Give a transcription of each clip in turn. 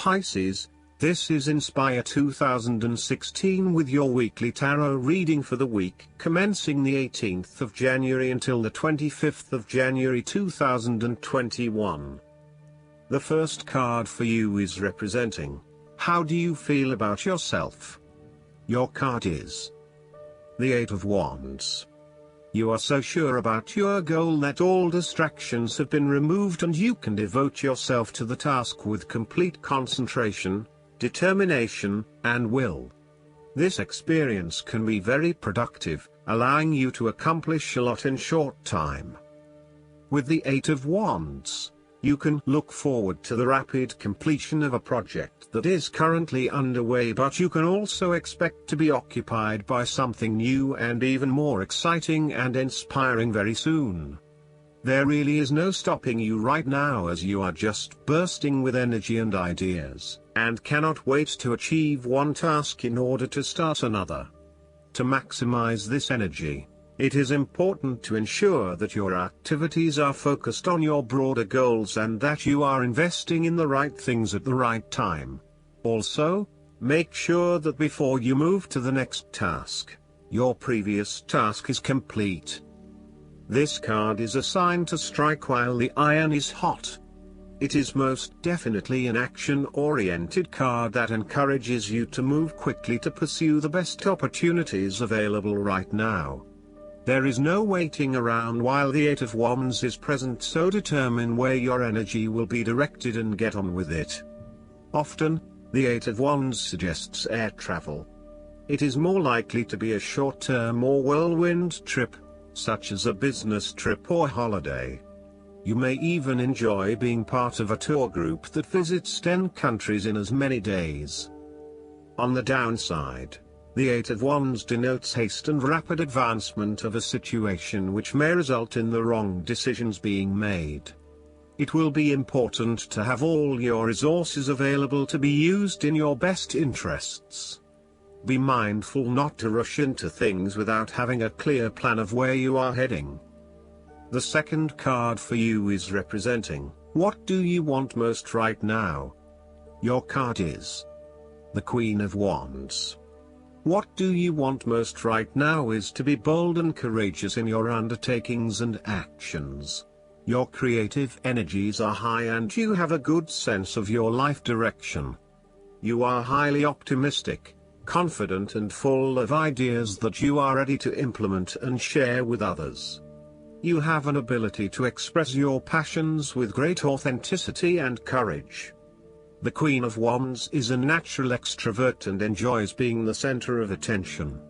Pisces, this is Inspire 2016 with your weekly tarot reading for the week commencing the 18th of January until the 25th of January 2021. The first card for you is representing, how do you feel about yourself? Your card is the Eight of Wands. You are so sure about your goal that all distractions have been removed and you can devote yourself to the task with complete concentration, determination, and will. This experience can be very productive, allowing you to accomplish a lot in short time. With the Eight of Wands, you can look forward to the rapid completion of a project that is currently underway, but you can also expect to be occupied by something new and even more exciting and inspiring very soon. There really is no stopping you right now, as you are just bursting with energy and ideas, and cannot wait to achieve one task in order to start another. To maximize this energy, it is important to ensure that your activities are focused on your broader goals and that you are investing in the right things at the right time. Also, make sure that before you move to the next task, your previous task is complete. This card is a sign to strike while the iron is hot. It is most definitely an action-oriented card that encourages you to move quickly to pursue the best opportunities available right now. There is no waiting around while the Eight of Wands is present, so determine where your energy will be directed and get on with it. Often, the Eight of Wands suggests air travel. It is more likely to be a short-term or whirlwind trip, such as a business trip or holiday. You may even enjoy being part of a tour group that visits 10 countries in as many days. On the downside, the Eight of Wands denotes haste and rapid advancement of a situation, which may result in the wrong decisions being made. It will be important to have all your resources available to be used in your best interests. Be mindful not to rush into things without having a clear plan of where you are heading. The second card for you is representing, what do you want most right now? Your card is the Queen of Wands. What do you want most right now is to be bold and courageous in your undertakings and actions. Your creative energies are high and you have a good sense of your life direction. You are highly optimistic, confident and full of ideas that you are ready to implement and share with others. You have an ability to express your passions with great authenticity and courage. The Queen of Wands is a natural extrovert and enjoys being the center of attention.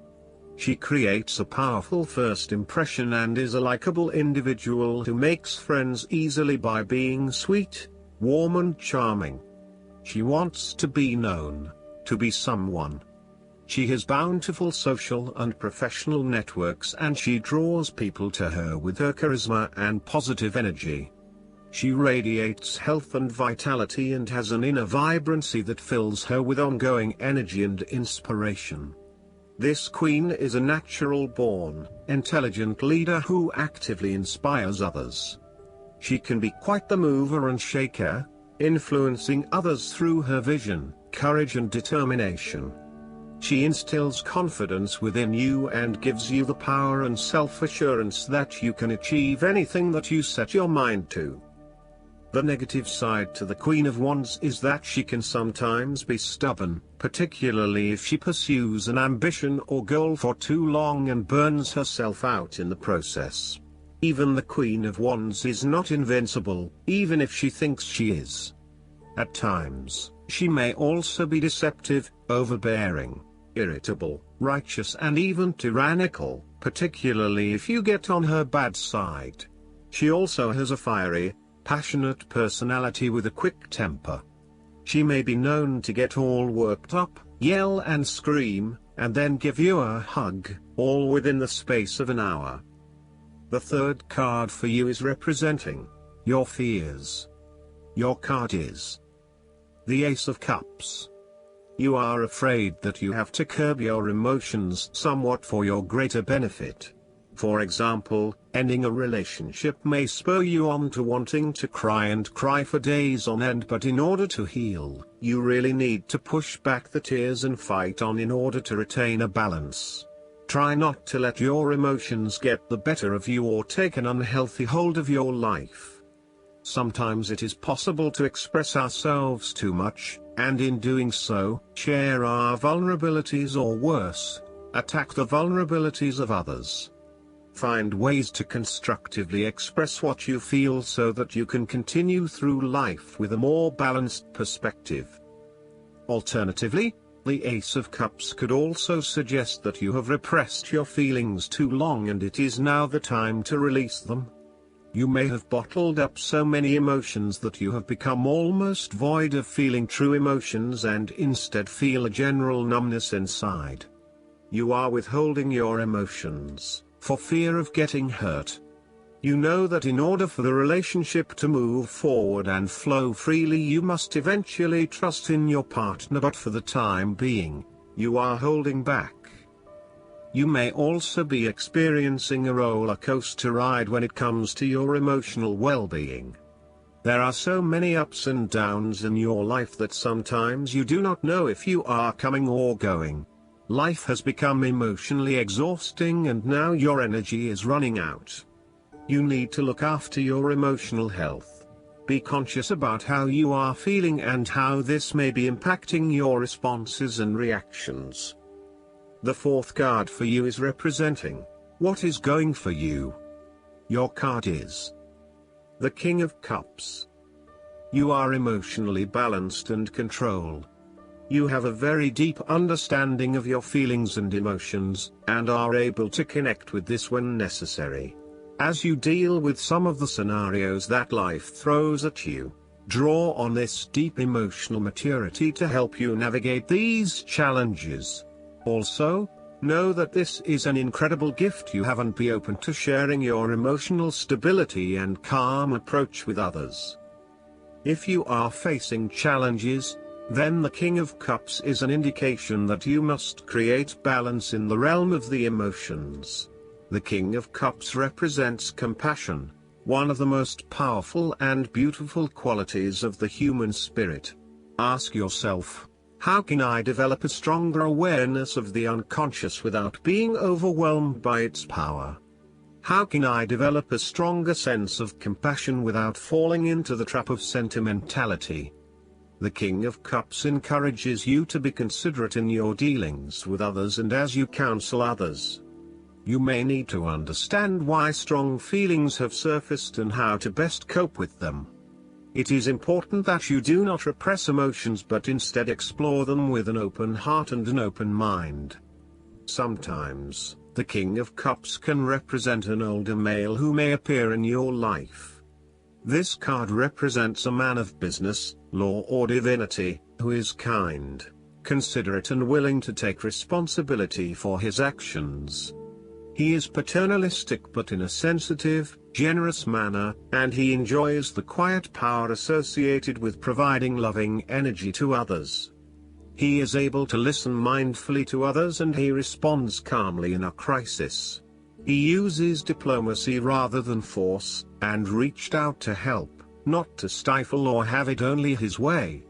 She creates a powerful first impression and is a likable individual who makes friends easily by being sweet, warm and charming. She wants to be known, to be someone. She has bountiful social and professional networks and she draws people to her with her charisma and positive energy. She radiates health and vitality and has an inner vibrancy that fills her with ongoing energy and inspiration. This queen is a natural-born, intelligent leader who actively inspires others. She can be quite the mover and shaker, influencing others through her vision, courage and determination. She instills confidence within you and gives you the power and self-assurance that you can achieve anything that you set your mind to. The negative side to the Queen of Wands is that she can sometimes be stubborn, particularly if she pursues an ambition or goal for too long and burns herself out in the process. Even the Queen of Wands is not invincible, even if she thinks she is. At times, she may also be deceptive, overbearing, irritable, righteous and even tyrannical, particularly if you get on her bad side. She also has a fiery, passionate personality with a quick temper. She may be known to get all worked up, yell and scream, and then give you a hug, all within the space of an hour. The third card for you is representing your fears. Your card is the Ace of Cups. You are afraid that you have to curb your emotions somewhat for your greater benefit. For example, ending a relationship may spur you on to wanting to cry and cry for days on end, but in order to heal, you really need to push back the tears and fight on in order to retain a balance. Try not to let your emotions get the better of you or take an unhealthy hold of your life. Sometimes it is possible to express ourselves too much, and in doing so, share our vulnerabilities or worse, attack the vulnerabilities of others. Find ways to constructively express what you feel so that you can continue through life with a more balanced perspective. Alternatively, the Ace of Cups could also suggest that you have repressed your feelings too long and it is now the time to release them. You may have bottled up so many emotions that you have become almost void of feeling true emotions and instead feel a general numbness inside. You are withholding your emotions for fear of getting hurt. You know that in order for the relationship to move forward and flow freely, you must eventually trust in your partner, but for the time being, you are holding back. You may also be experiencing a roller coaster ride when it comes to your emotional well-being. There are so many ups and downs in your life that sometimes you do not know if you are coming or going. Life has become emotionally exhausting and now your energy is running out. You need to look after your emotional health. Be conscious about how you are feeling and how this may be impacting your responses and reactions. The fourth card for you is representing what is going for you. Your card is the King of Cups. You are emotionally balanced and controlled. You have a very deep understanding of your feelings and emotions, and are able to connect with this when necessary. As you deal with some of the scenarios that life throws at you, draw on this deep emotional maturity to help you navigate these challenges. Also, know that this is an incredible gift you have, and be open to sharing your emotional stability and calm approach with others. If you are facing challenges, then the King of Cups is an indication that you must create balance in the realm of the emotions. The King of Cups represents compassion, one of the most powerful and beautiful qualities of the human spirit. Ask yourself, how can I develop a stronger awareness of the unconscious without being overwhelmed by its power? How can I develop a stronger sense of compassion without falling into the trap of sentimentality? The King of Cups encourages you to be considerate in your dealings with others and as you counsel others. You may need to understand why strong feelings have surfaced and how to best cope with them. It is important that you do not repress emotions but instead explore them with an open heart and an open mind. Sometimes, the King of Cups can represent an older male who may appear in your life. This card represents a man of business, law or divinity, who is kind, considerate and willing to take responsibility for his actions. He is paternalistic but in a sensitive, generous manner, and he enjoys the quiet power associated with providing loving energy to others. He is able to listen mindfully to others and he responds calmly in a crisis. He uses diplomacy rather than force, and reached out to help, not to stifle or have it only his way.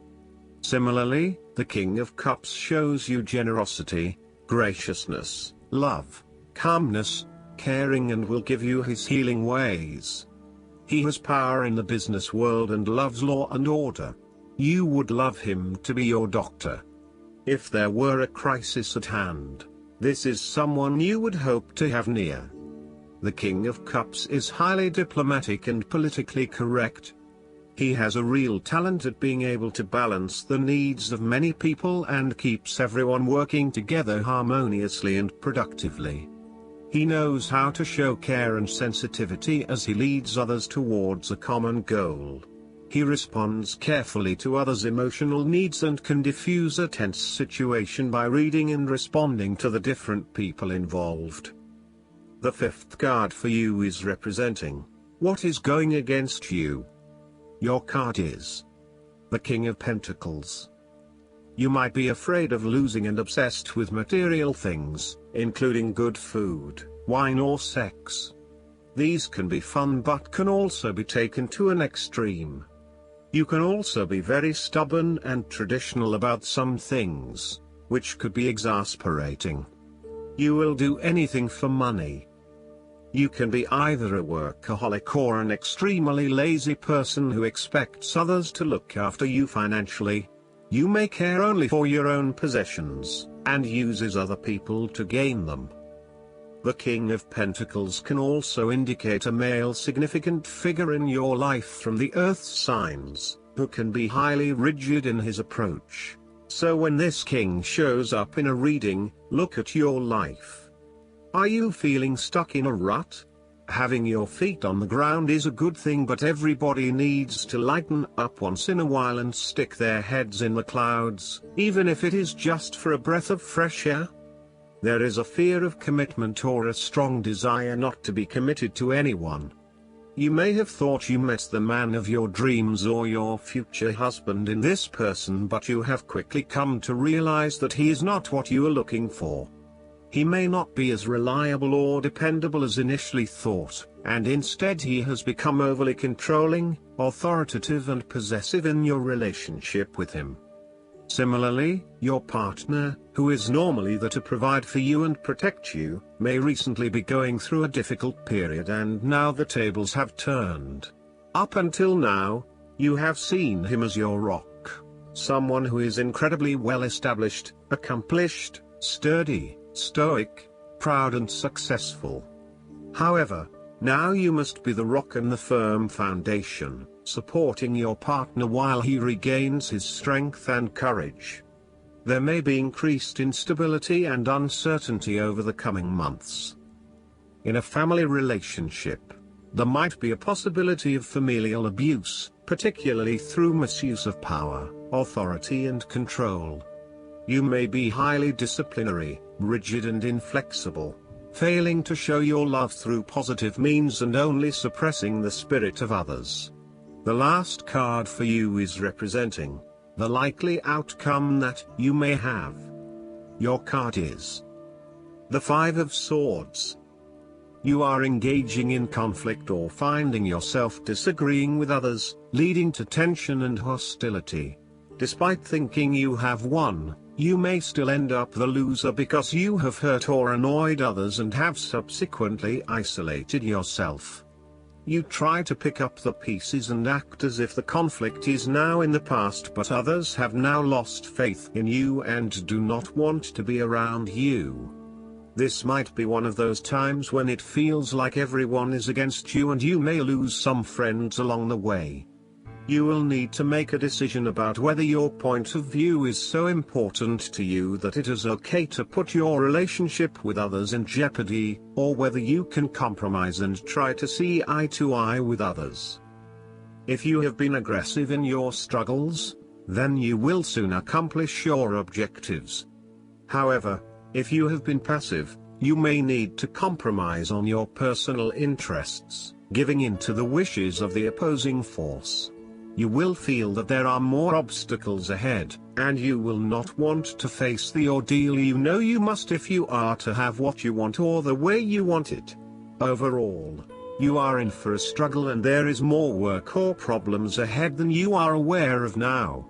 Similarly, the King of Cups shows you generosity, graciousness, love, calmness, caring and will give you his healing ways. He has power in the business world and loves law and order. You would love him to be your doctor. If there were a crisis at hand, this is someone you would hope to have near. The King of Cups is highly diplomatic and politically correct. He has a real talent at being able to balance the needs of many people and keeps everyone working together harmoniously and productively. He knows how to show care and sensitivity as he leads others towards a common goal. He responds carefully to others' emotional needs and can diffuse a tense situation by reading and responding to the different people involved. The fifth card for you is representing what is going against you. Your card is the King of Pentacles. You might be afraid of losing and obsessed with material things, including good food, wine or sex. These can be fun but can also be taken to an extreme. You can also be very stubborn and traditional about some things, which could be exasperating. You will do anything for money. You can be either a workaholic or an extremely lazy person who expects others to look after you financially. You may care only for your own possessions, and uses other people to gain them. The King of Pentacles can also indicate a male significant figure in your life from the earth signs, who can be highly rigid in his approach. So when this king shows up in a reading, look at your life. Are you feeling stuck in a rut? Having your feet on the ground is a good thing, but everybody needs to lighten up once in a while and stick their heads in the clouds, even if it is just for a breath of fresh air. There is a fear of commitment or a strong desire not to be committed to anyone. You may have thought you met the man of your dreams or your future husband in this person, but you have quickly come to realize that he is not what you are looking for. He may not be as reliable or dependable as initially thought, and instead he has become overly controlling, authoritative and possessive in your relationship with him. Similarly, your partner, who is normally there to provide for you and protect you, may recently be going through a difficult period, and now the tables have turned. Up until now, you have seen him as your rock. Someone who is incredibly well established, accomplished, sturdy, stoic, proud and successful. However, now you must be the rock and the firm foundation, supporting your partner while he regains his strength and courage. There may be increased instability and uncertainty over the coming months. In a family relationship, there might be a possibility of familial abuse, particularly through misuse of power, authority and control. You may be highly disciplinary, rigid and inflexible, failing to show your love through positive means and only suppressing the spirit of others. The last card for you is representing the likely outcome that you may have. Your card is the Five of Swords. You are engaging in conflict or finding yourself disagreeing with others, leading to tension and hostility. Despite thinking you have won, you may still end up the loser because you have hurt or annoyed others and have subsequently isolated yourself. You try to pick up the pieces and act as if the conflict is now in the past, but others have now lost faith in you and do not want to be around you. This might be one of those times when it feels like everyone is against you and you may lose some friends along the way. You will need to make a decision about whether your point of view is so important to you that it is okay to put your relationship with others in jeopardy, or whether you can compromise and try to see eye to eye with others. If you have been aggressive in your struggles, then you will soon accomplish your objectives. However, if you have been passive, you may need to compromise on your personal interests, giving in to the wishes of the opposing force. You will feel that there are more obstacles ahead, and you will not want to face the ordeal you know you must if you are to have what you want or the way you want it. Overall, you are in for a struggle and there is more work or problems ahead than you are aware of now.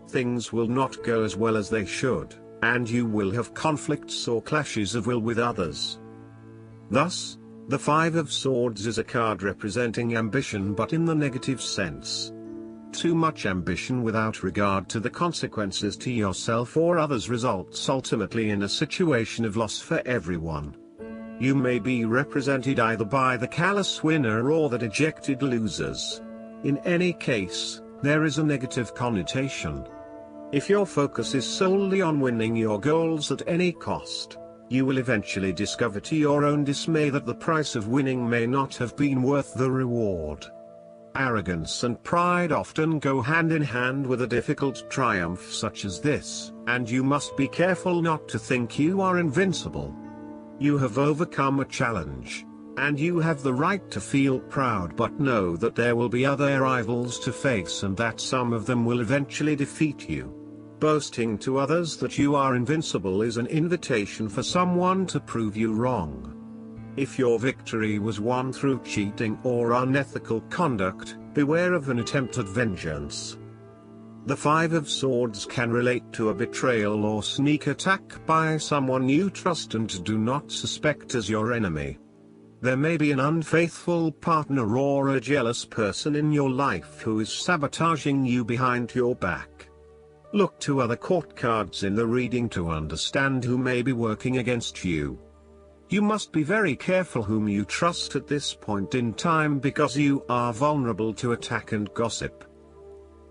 Things will not go as well as they should, and you will have conflicts or clashes of will with others. Thus, the Five of Swords is a card representing ambition but in the negative sense. Too much ambition without regard to the consequences to yourself or others results ultimately in a situation of loss for everyone. You may be represented either by the callous winner or the dejected losers. In any case, there is a negative connotation. If your focus is solely on winning your goals at any cost, you will eventually discover to your own dismay that the price of winning may not have been worth the reward. Arrogance and pride often go hand in hand with a difficult triumph such as this, and you must be careful not to think you are invincible. You have overcome a challenge, and you have the right to feel proud, but know that there will be other rivals to face and that some of them will eventually defeat you. Boasting to others that you are invincible is an invitation for someone to prove you wrong. If your victory was won through cheating or unethical conduct, beware of an attempt at vengeance. The Five of Swords can relate to a betrayal or sneak attack by someone you trust and do not suspect as your enemy. There may be an unfaithful partner or a jealous person in your life who is sabotaging you behind your back. Look to other court cards in the reading to understand who may be working against you. You must be very careful whom you trust at this point in time because you are vulnerable to attack and gossip.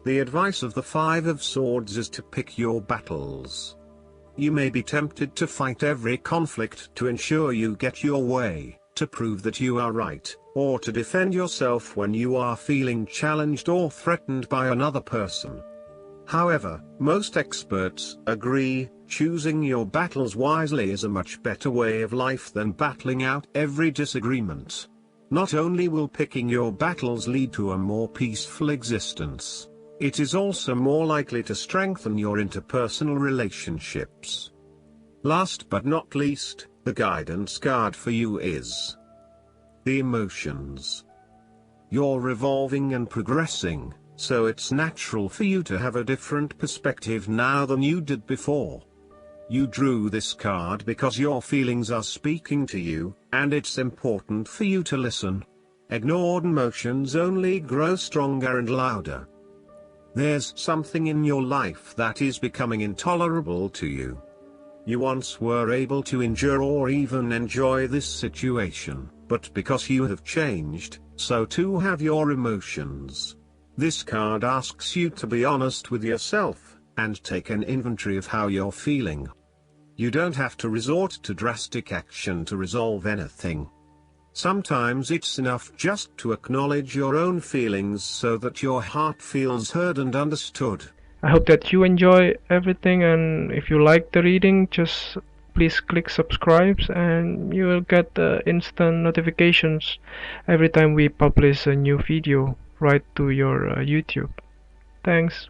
The advice of the Five of Swords is to pick your battles. You may be tempted to fight every conflict to ensure you get your way, to prove that you are right, or to defend yourself when you are feeling challenged or threatened by another person. However, most experts agree, choosing your battles wisely is a much better way of life than battling out every disagreement. Not only will picking your battles lead to a more peaceful existence, it is also more likely to strengthen your interpersonal relationships. Last but not least, the guidance card for you is the emotions. You're revolving and progressing, so it's natural for you to have a different perspective now than you did before. You drew this card because your feelings are speaking to you, and it's important for you to listen. Ignored emotions only grow stronger and louder. There's something in your life that is becoming intolerable to you. You once were able to endure or even enjoy this situation, but because you have changed, so too have your emotions. This card asks you to be honest with yourself, and take an inventory of how you're feeling. You don't have to resort to drastic action to resolve anything. Sometimes it's enough just to acknowledge your own feelings so that your heart feels heard and understood. I hope that you enjoy everything, and if you like the reading, just please click subscribe and you will get instant notifications every time we publish a new video right to your YouTube. Thanks.